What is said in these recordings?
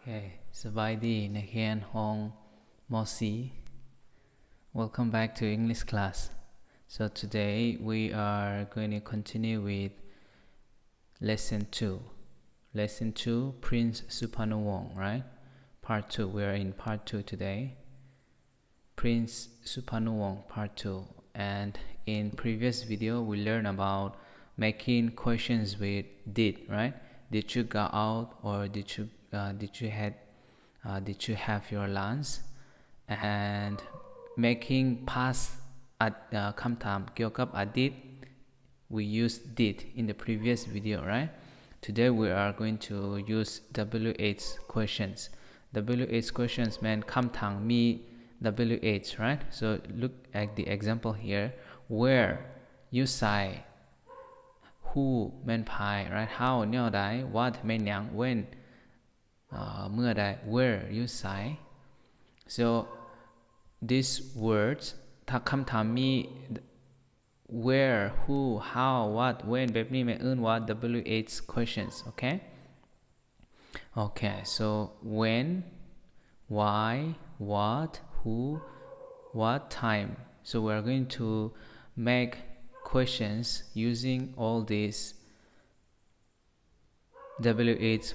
Okay, สบายดีนักเรียนห้องม .4 Welcome back to English class. So today we are going to continue with lesson 2. Lesson 2, Prince Souphanouvong, right? Part 2. We are in part 2 today. Prince Souphanouvong, part 2. And in previous video we learned about making questions with did, right? Did you go out or did you have your lunch? And making past คำถามเกี่ยวกับอดีต we used did in the previous video, right? Today we are going to use WH questions. WH questions mean คำถามมี WH, right? So look at the example here. Where you say who แม่นพาย right? How แนวใด what แม่นหยัง when เมื่อใด where you say. So these words ถ้าคำถามมี where who how what when แบบนี้แม่นเอิ้นว่า WH questions, okay? So when, why, what, who, what time. So we are going to make questions using all these WH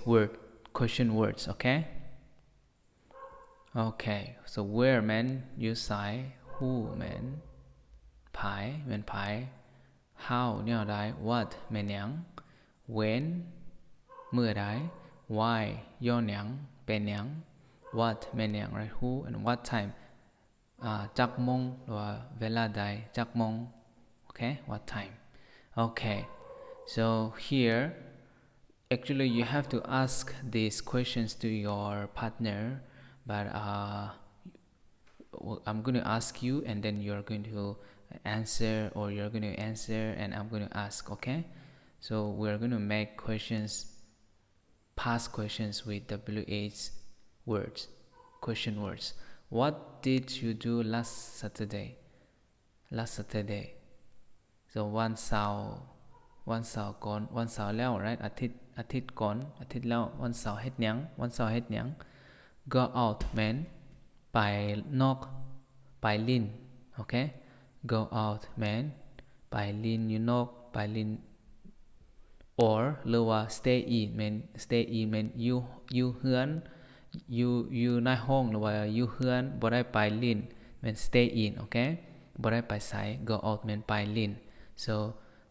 question words, okay? So where แม่น you say, who แม่นไผแม่นไผ how แนวใด what แม่นหยัง when เมื่อใด why ย้อนหยังเป็นหยัง what แม่นหยัง right? who and what time จักโมงหรือว่าเวลาใดจักโมง okay? what time. Okay, so here actually you have to ask these questions to your partner, but I'm going to ask you and then you're going to answer, or you're going to answer and I'm going to ask, okay? So we're going to make questions, past questions with WH words, question words. What did you do last Saturday? So วันเสาร์ก่อนวันเสาร์แล้ว right? อาทิตย์ก่อนอาทิตย์แล้ววันเสาร์เฮ็ดหยัง go out แม่นไปนอกไปลิ้น okay? go out แม่นไปลิ้นอยู่นอกไปลิ้น or หรือว่า stay in แม่นอยู่เฮือนอยู่ในห้องหรือว่าอยู่เฮือนบ่ได้ไปลิ้นแม่น stay in, okay? บ่ได้ไปไส go out แม่นไปลิ้น so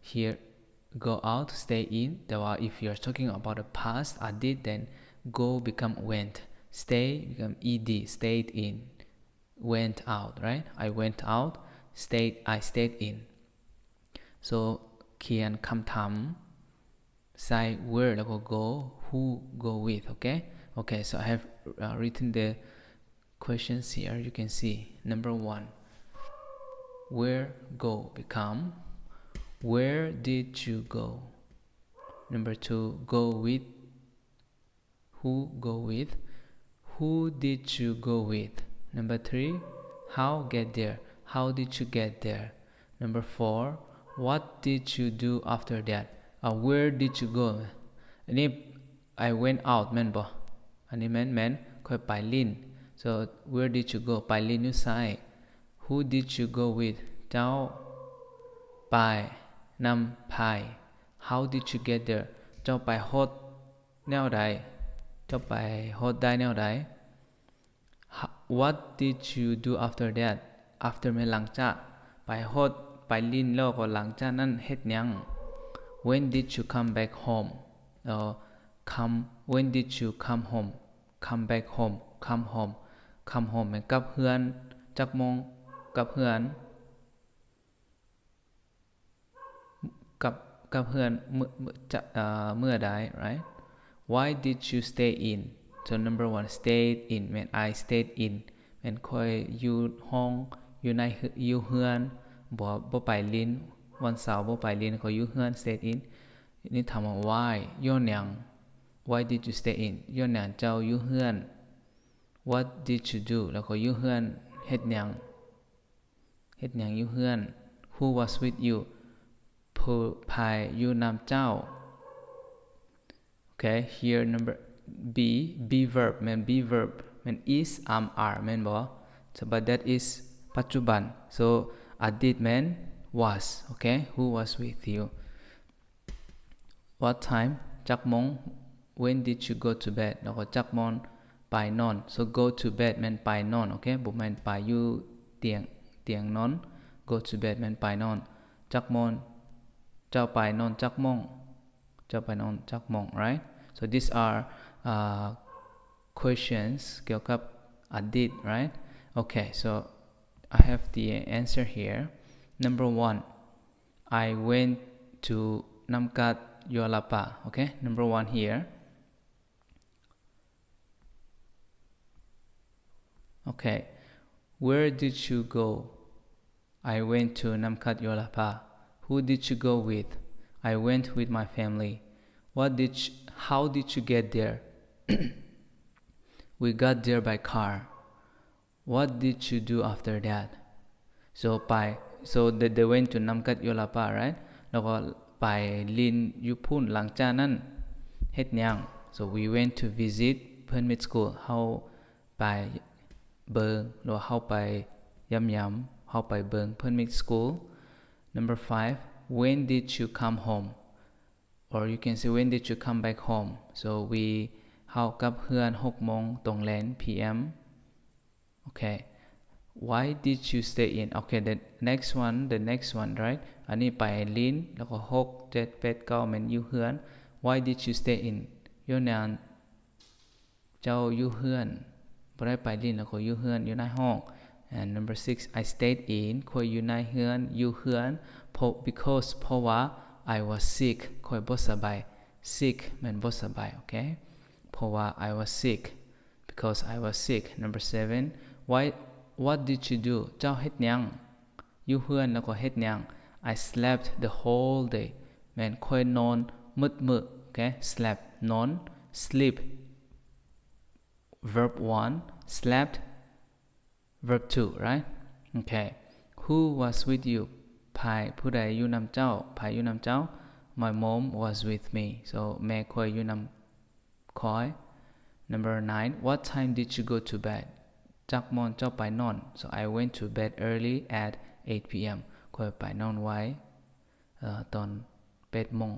here go out, stay in. แต่ว่า if you're talking about the past, I did, then go become went, stay become ed, stayed in, went out, right? I went out, I stayed in. So เขียนคำถามใส่ where แล้วก็ go, who go with, okay? So I have written the questions here. You can see number 1, where go become where did you go. Number 2, go with, who go with, who did you go with. Number 3, how get there, how did you get there. Number 4, what did you do after that. Where did you go. อันนี้ I went out แม่นบ่อันนี้แม่นค่อยไปลิ้น so where did you go ไปลิ้นอยู่ไส who did you go with เจ้าไปนำไผ how did you get there เจ้าไปฮอดแนวใดเจ้าไปฮอดได้แนวใด what did you do after that. after แม่นหลังจากไปฮอดไปลิ้นแล้วก็หลังจากนั้นเฮ็ดหยัง when did you come back home. when did you come home. come back home, come home แม่นกลับเฮือนจักโมงกลับเฮือนกับเพื่อนเมื่อใด right? Why did you stay in. So number 1, stayed in แม่น I stayed in แม่นค่อยอยู่ห้องอยู่เฮือนบ่ไปลิ้นวันเสาร์บ่ไปลิ้นก็อยู่เฮือน stayed in นี่ถามว่า why ย้อนหยัง why did you stay in ย้อนหยังเจ้าอยู่เฮือน what did you do แล้วก็อยู่เฮือนเฮ็ดหยังอยู่เฮือน who was with youผู้พายอยู่นำเจ้า okay? Here be verb แม่น be verb แม่น is are แม่นบ่ so but that is ปัจจุบัน so อดีตแม่น was okay who was with you what time จักโมง when did you go to bed แล้วก็จักโมงไปนอน so go to bed แม่นไปนอน okay บ่แม่นไปอยู่เตียงนอน go to bed แม่นไปนอนจักโมงเจ้าไปนอนจักโมงเจ้าไปนอนจักโมง right so these are questions เกี่ยวกับอดีต right okay so I have the answer here number 1 I went to Namkat Yolapa okay number 1 here okay where did you go I went to Namkat Yolapa who did you go with I went with my family how did you get there we got there by car what did you do after that so they went to Namkat Yolapa right แล้วก็ไปลินอยู่พุ่นหลังจากนั้นเฮ็ดหยัง so we went to visit เพิ่น mid school เฮาไปเบิงหรือว่าเฮาไปย้ำเฮาไปเบิงเพิ่น mid school number 5 when did you come home or you can say when did you come back home so we เฮากลับเฮือน6โมงตรงแลง PM okay why did you stay in okay the next one right อันนี้ไปลินแล้วก็6 7 8 9แม่นอยู่เฮือน why did you stay in ย้อนนั้นเจ้าอยู่เฮือนบ่ได้ไปลินแล้วก็อยู่เฮือนอยู่ในห้อง and number 6 I stayed in ข้อยอยู่ในเฮือนอยู่เฮือนbecause เพราะว่า I was sick ข้อยบ่สบาย sick แม่นบ่สบาย okay เพราะว่า I was sick because I was sick number 7 what did you do เจ้าเฮ็ดหยังอยู่เฮือนแล้วก็เฮ็ดหยัง I slept the whole day แม่นข้อยนอนมื้อ okay slept นอน sleep verb 1 slept verb 2 right okay who was with you ผู้ใดอยู่นำเจ้า my mom was with me so แม่ข้อยอยู่นำข้อย number 9 what time did you go to bed จักโมงเจ้าไปนอน so I went to bed early at 8 p.m. ข้อยไปนอนไว้ตอน8โมง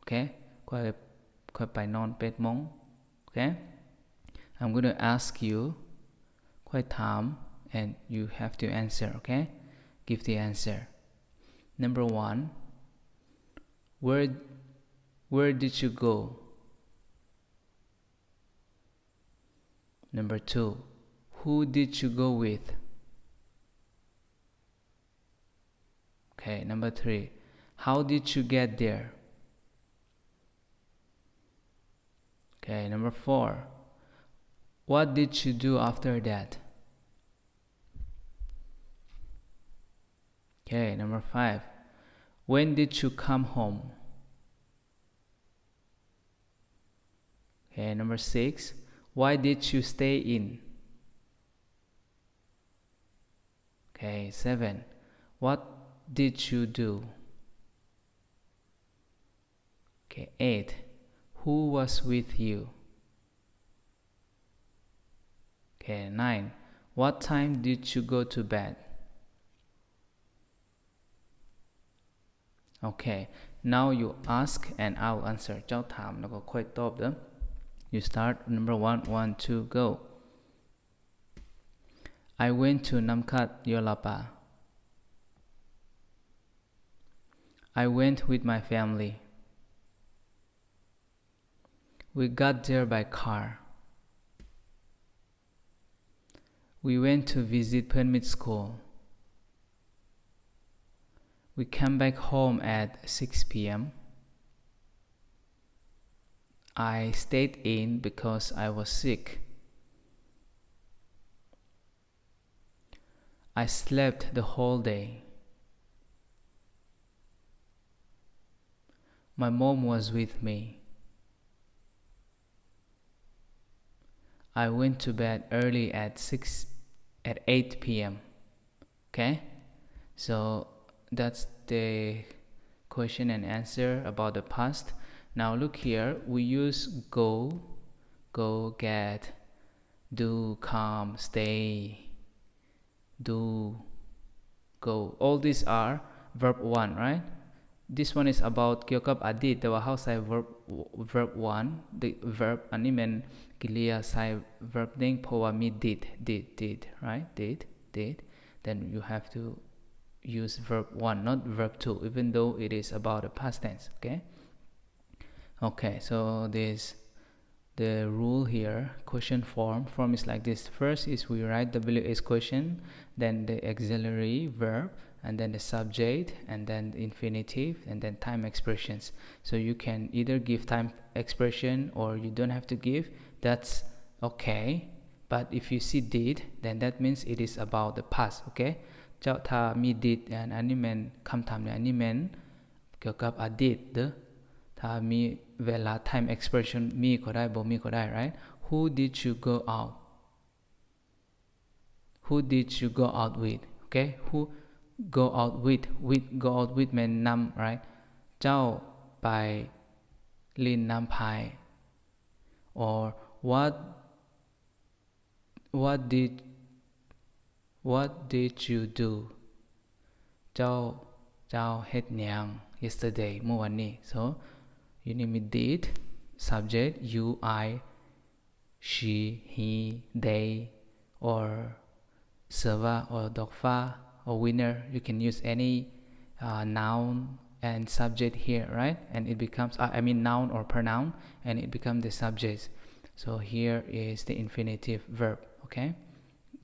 okay ข้อยไปนอน8โมง okay I'm going to ask you ข้อยถาม and you have to answer okay give the answer number 1 where did you go number 2 who did you go with okay number 3 how did you get there okay number 4 what did you do after that okay number 5 when did you come home okay number 6 why did you stay in okay 7 what did you do okay 8 who was with you okay 9 what time did you go to bed okay now you ask and I'll answer เจ้าถามแล้วก็ค่อยตอบเด้อ you start number 1 2 go I went to Namkat Yolapa I went with my family we got there by car we went to visit Permit School we came back home at 6 p.m. I stayed in because I was sick I slept the whole day my mom was with me I went to bed early at 8 p.m. okay so that's the question and answer about the past now look here we use go go, get, do, come, stay, do, go. All these are verb 1, right? This one is about เกี่ยวกับอดีตแต่ว่าเขาใส่ verb 1 the verb อันนี้มันกริยาใส่ verb หนึ่งเพราะว่ามี did right did then you have to use verb 1 not verb 2 even though it is about the past tense. Okay, so the rule here, question form is like this. First is we write WH question, then the auxiliary verb, and then the subject, and then the infinitive, and then time expressions. So you can either give time expression or you don't have to give. That's okay. But if you see did, then that means it is about the past. Okay? เจ้าถ้ามี did อันนี้มันคำถามเนี่ยอันนี้มันเกี่ยวกับอดีตเด้อถ้ามีเวลา time expression มีก็ได้บ่มีก็ได้ right? Who did you go out? Who did you go out with? Okay? Who go out with go out with มันนำ right? เจ้าไปลินน้ำพาย or what did you do? เจ้าเฮ็ดหยัง yesterday เมื่อวานนี้ so you need me did subject you I she he they or server or dogfa or winner. You can use any noun and subject here, right? And it becomes noun or pronoun and it becomes the subject. So here is the infinitive verb. Okay,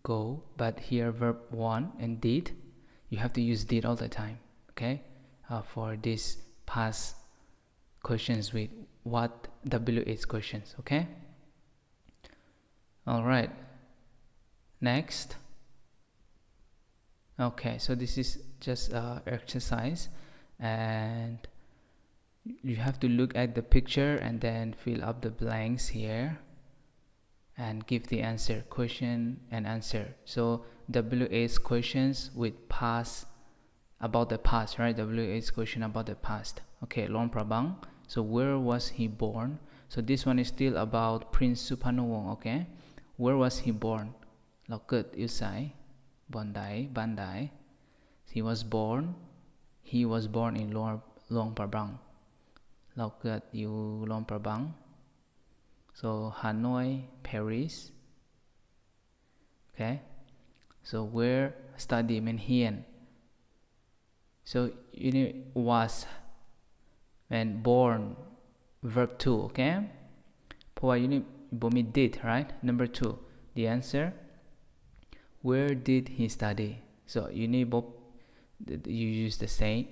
go, but here verb 1 and did, you have to use did all the time. Okay, for this past questions with what WH questions. Okay, all right, next. Okay, so this is just exercise and you have to look at the picture and then fill up the blanks here and give the answer, question and answer. So WH questions with past, about the past, right? WH question about the past. Okay, Lon Prabang. So where was he born? So this one is still about Prince Souphanouvong. Okay, where was he born? เราเกิดอยู่ไสบ่อนใดบ้านใด he was born in Luang Prabang เราเกิดอยู่ลองประบัง so Hanoi Paris. Okay, so where study มันเรียน so you know was and born verb 2 okay เพราะว่าyou need บ่มี did right. Number 2 the answer, where did he study? So you need both, you use the same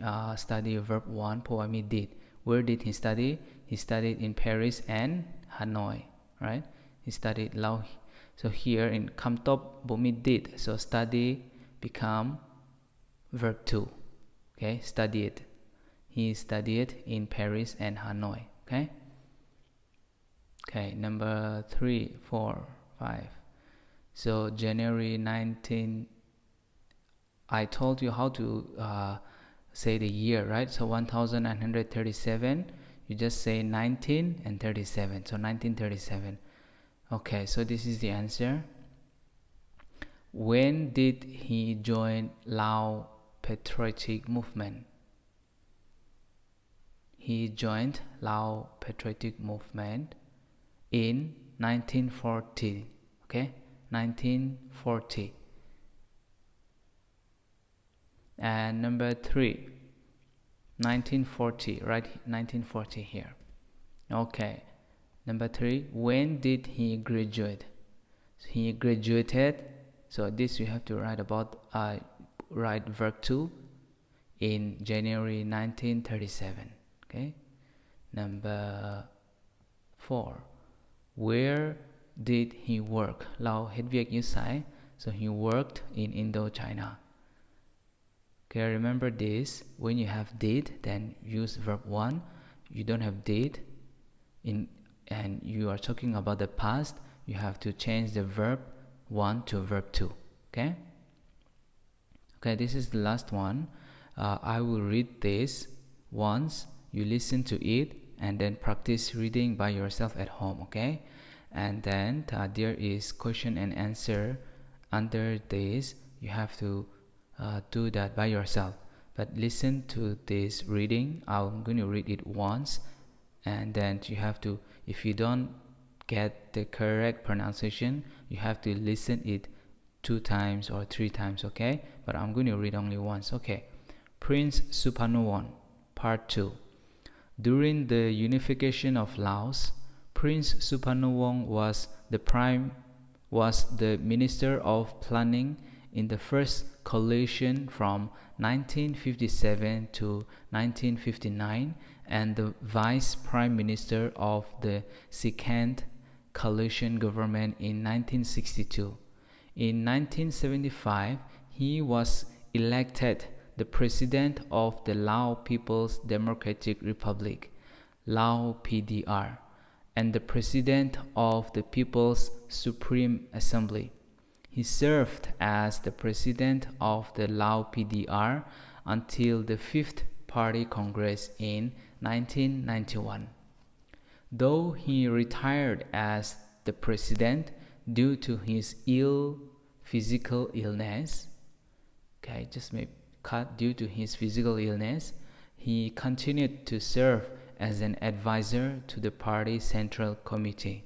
study verb 1 เพราะว่ามี did. Where did he study? He studied in Paris and Hanoi, right? He studied Lao. So here in คำตอบบ่มี did, so study become verb 2. Okay, studied. He studied in Paris and Hanoi. Okay, number 3, 4, 5. So January 19, I told you how to say the year, right? So 1937, you just say 19 and 37. So 1937. Okay, so this is the answer. When did he join Lao Patriotic Movement? He joined Lao Patriotic Movement in 1940. Okay, 1940. And number 3, 1940, right? 1940 here. Okay, number 3, when did he graduate? He graduated, so this you have to write about write verb 2 in January 1937. Okay, number 4, where did he work? เราเฮ็ดเวียกอยู่ไส so he worked in Indochina. Okay, remember this, when you have did, then use verb 1. You don't have did and you are talking about the past, you have to change the verb 1 to verb 2. Okay, this is the last one. I will read this once, you listen to it and then practice reading by yourself at home. Okay, and then there is question and answer under this. You have to do that by yourself, but listen to this reading. I'm going to read it once, and then you have to, if you don't get the correct pronunciation, you have to listen it 2 times or 3 times, okay? But I'm going to read only once, okay? Prince Souphanouvong, Part 2. During the unification of Laos, Prince Souphanouvong was the Minister of Planning in the first coalition from 1957 to 1959 and the Vice Prime Minister of the second coalition government in 1962. In 1975, he was elected the President of the Lao People's Democratic Republic, Lao PDR, and the President of the People's Supreme Assembly. He served as the President of the Lao PDR until the Fifth Party Congress in 1991. Though he retired as the President due to his physical illness, due to his physical illness, he continued to serve as an advisor to the party Central Committee.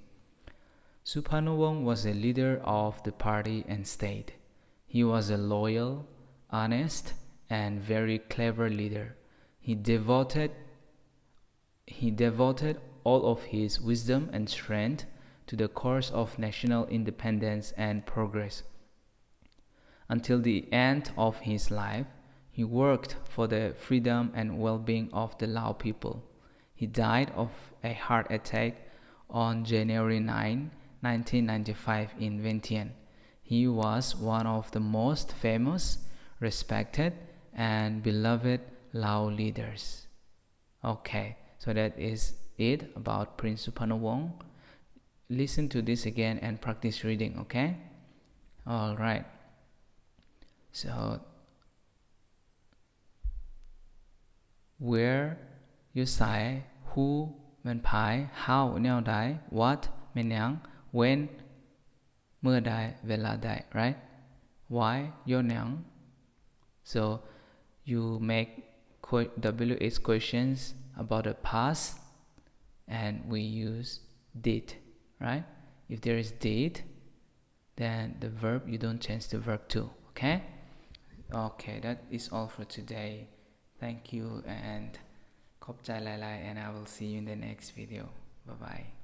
Souphanouvong was a leader of the party and state. He was a loyal, honest, and very clever leader. He devoted all of his wisdom and strength to the cause of national independence and progress. Until the end of his life, he worked for the freedom and well-being of the Lao people. He died of a heart attack on January 9, 1995 in Vientiane. He was one of the most famous, respected, and beloved Lao leaders. Okay, so that is it about Prince Souphanouvong. Listen to this again and practice reading, okay? Alright. So, where you say, who, when pai, how, neo dai, what, men yang, when, mưa dai, vela dai, right? Why, yo nyang. So, you make WH questions about the past, and we use did, right? If there is did, then the verb, you don't change the verb to, okay? Okay, that is all for today. Thank you and ขอบใจหลายๆ and I will see you in the next video. Bye bye.